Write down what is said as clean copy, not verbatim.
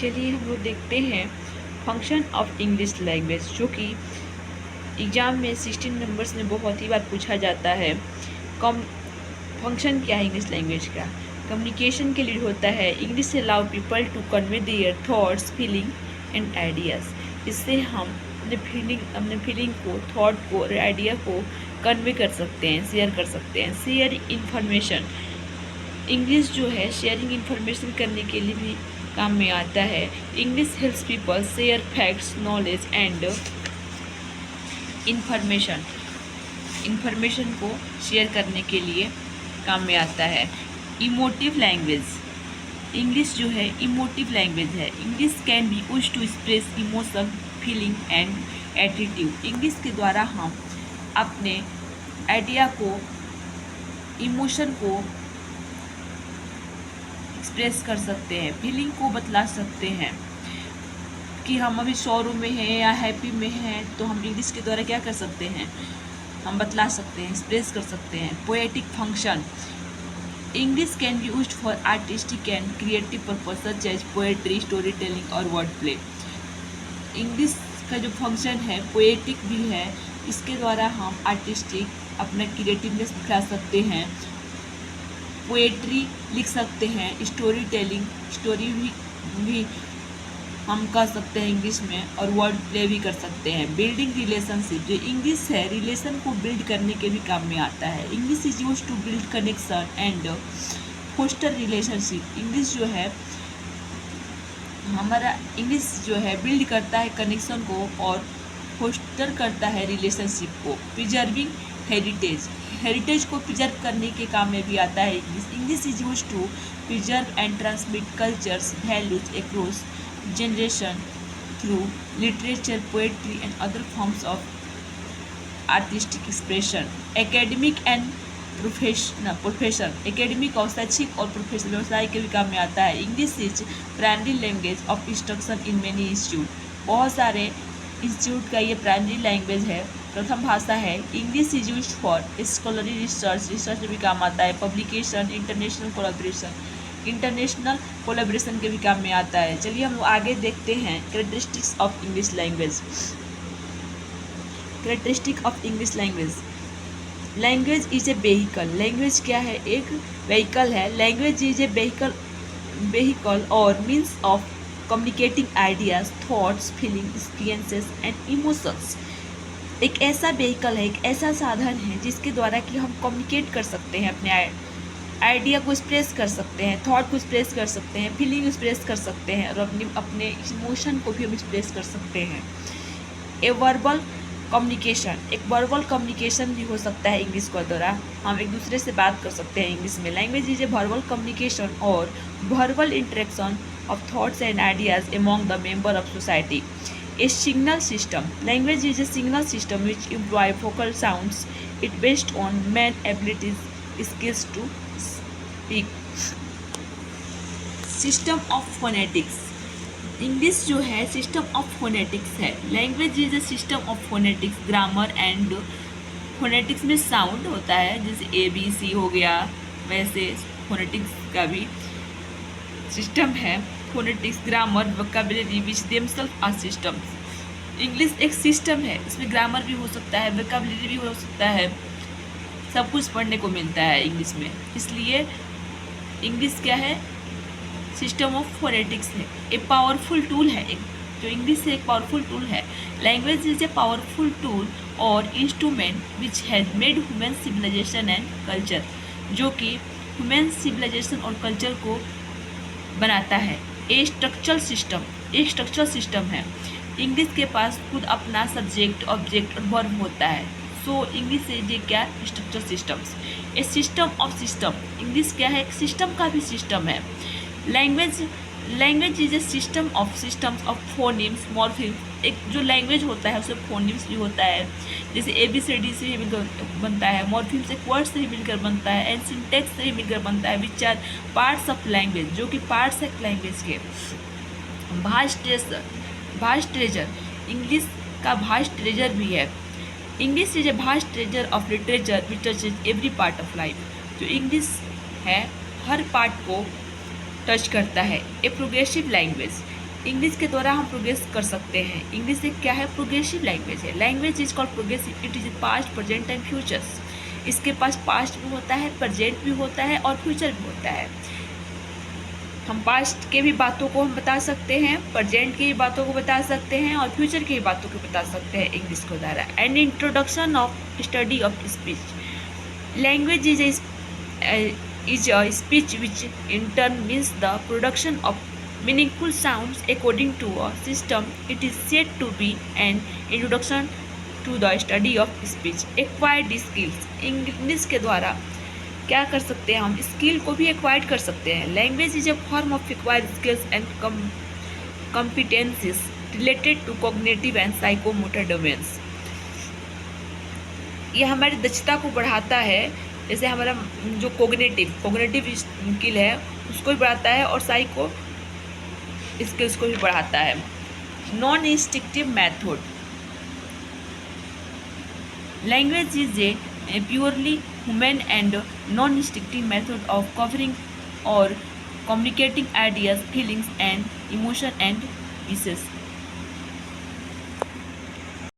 चलिए हम लोग देखते हैं फंक्शन ऑफ इंग्लिश लैंग्वेज, जो कि एग्ज़ाम में 16 नंबर्स में बहुत ही बार पूछा जाता है। कम फंक्शन क्या है इंग्लिश लैंग्वेज का? कम्युनिकेशन के लिए होता है। English allow people to convey their thoughts, feeling and ideas. इससे हम अपने फीलिंग को, थॉट को और आइडिया को कन्वे कर सकते हैं, शेयर कर सकते हैं। शेयर इन्फॉर्मेशन, इंग्लिश जो है शेयरिंग इन्फॉर्मेशन करने के लिए भी काम में आता है। English helps people share facts, knowledge and information को शेयर करने के लिए काम में आता है। इमोटिव लैंग्वेज, इंग्लिश जो है इमोटिव लैंग्वेज है। English can be used to express emotion, feeling and attitude. English के द्वारा हम अपने आइडिया को, इमोशन को एक्सप्रेस कर सकते हैं, फीलिंग को बतला सकते हैं कि हम अभी शोरूम में हैं या हैप्पी में हैं, तो हम इंग्लिश के द्वारा क्या कर सकते हैं, हम बतला सकते हैं, एक्सप्रेस कर सकते हैं। Poetic function, English can be used for artistic and creative purpose such as poetry, story telling और वर्ड प्ले। इंग्लिश का जो फंक्शन है पोएटिक भी है, इसके द्वारा हम आर्टिस्टिक अपना क्रिएटिवनेस दिखा सकते हैं, पोएट्री लिख सकते हैं, स्टोरी टेलिंग, स्टोरी भी हम कर सकते हैं इंग्लिश में, और वर्ड प्ले भी कर सकते हैं। बिल्डिंग रिलेशनशिप, जो इंग्लिश है रिलेशन को बिल्ड करने के भी काम में आता है। English is used to build connection and foster relationship. English जो है हमारा, इंग्लिश जो है बिल्ड करता है कनेक्शन को और फोस्टर करता है रिलेशनशिप को। प्रिजर्विंग हेरिटेज, हेरिटेज को प्रिजर्व करने के काम में भी आता है English. English is use to preserve and transmit cultures, values across generation through literature, poetry and other forms of artistic expression. Academic and profession, academic और शैक्षिक और प्रोफेशनल व्यवसाय के भी काम में आता है। English is primary language of instruction in many institute. बहुत सारे इंस्टीट्यूट का ये प्राइमरी लैंग्वेज है, प्रथम भाषा है। English is used for scholarly research, research में भी काम आता है। पब्लिकेशन, इंटरनेशनल कोलैबोरेशन के भी काम में आता है। चलिए हम लोग आगे देखते हैं characteristics of English language. Characteristic of English language, language is A vehicle. Language क्या है? एक व्हीकल है। लैंग्वेज इज ए वेहीकल और means of communicating ideas, thoughts, feeling, experiences and emotions. एक ऐसा व्हीकल है, एक ऐसा साधन है जिसके द्वारा कि हम कम्युनिकेट कर सकते हैं, अपने आइडिया को एक्सप्रेस कर सकते हैं, थॉट को एक्सप्रेस कर सकते हैं, फीलिंग एक्सप्रेस कर सकते हैं और अपने इमोशन को भी हम एक्सप्रेस कर सकते हैं। ए वर्बल कम्युनिकेशन, एक वर्बल कम्युनिकेशन भी हो सकता है इंग्लिश के द्वारा, हम एक दूसरे से बात कर सकते हैं इंग्लिश में। Language is a verbal communication और verbal interaction of thoughts and ideas among the member of society. A signal system, language is a signal system which employ vocal sounds. It based on man abilities, skills to speak. System of phonetics, English जो है system of phonetics है। Language is a system of phonetics, grammar and phonetics में sound होता है, जैसे ABC हो गया, वैसे फोनेटिक्स का भी सिस्टम है। Phonetics, grammar, vocabulary which themselves are systems. English एक सिस्टम है, इसमें ग्रामर भी हो सकता है, वोकैबुलरी भी हो सकता है, सब कुछ पढ़ने को मिलता है इंग्लिश में। इसलिए इंग्लिश क्या है? सिस्टम ऑफ फोनेटिक्स है। एक पावरफुल टूल है, एक जो इंग्लिश से एक पावरफुल टूल है। Language is a powerful tool और instrument which has made human civilisation and culture, जो कि ह्यूमन सिविलाइजेशन और कल्चर को बनाता है। ए स्ट्रक्चरल सिस्टम, एक स्ट्रक्चरल सिस्टम है। इंग्लिश के पास खुद अपना सब्जेक्ट, ऑब्जेक्ट और वर्ब होता है। सो इंग्लिश से ये क्या? Structural systems. A system of system, English क्या है? एक सिस्टम का भी सिस्टम है। Language is a system of phonemes, morphemes. एक जो लैंग्वेज होता है उसमें फोनिम्स भी होता है, जैसे ABCD से भी मिलकर बनता है, मॉर्फिम्स एक वर्ड से भी मिलकर बनता है, एंड सिंटेक्स से भी मिलकर बनता है, which are parts of language, जो कि पार्ट्स है लैंग्वेज के। भास्ट ट्रेजर, इंग्लिश का भास्ट ट्रेजर भी है। English is a vast treasure of literature which touches every part of life, जो इंग्लिश है हर पार्ट को टच करता है। ए प्रोग्रेसिव लैंग्वेज, इंग्लिश के द्वारा हम प्रोग्रेस कर सकते हैं। इंग्लिश एक क्या है? प्रोग्रेसिव लैंग्वेज है। Language is called progressive, it is past, present and futures. इसके पास पास्ट भी होता है, प्रेजेंट भी होता है और फ्यूचर भी होता है। हम पास्ट के भी बातों को हम बता सकते हैं, प्रेजेंट की भी बातों को बता सकते हैं और फ्यूचर की भी बातों को बता सकते हैं इंग्लिश के द्वारा। And introduction of study of speech. Language is a speech which in turn means the production of meaningful sounds according to a system. It is said to be an introduction to the study of speech. Acquired skills. English के द्वारा क्या कर सकते हैं? हम skill को भी acquired कर सकते हैं। Language is a form of acquired skills and competencies related to cognitive and psychomotor domains. यह हमारी दक्षता को बढ़ाता है, जैसे हमारा जो कोग्नेटिव स्किल है उसको भी बढ़ाता है और साइको स्किल्स को भी बढ़ाता है। Non instructive method. Language is A purely human and non instructive method of covering और communicating ideas, feelings and emotion and pieces.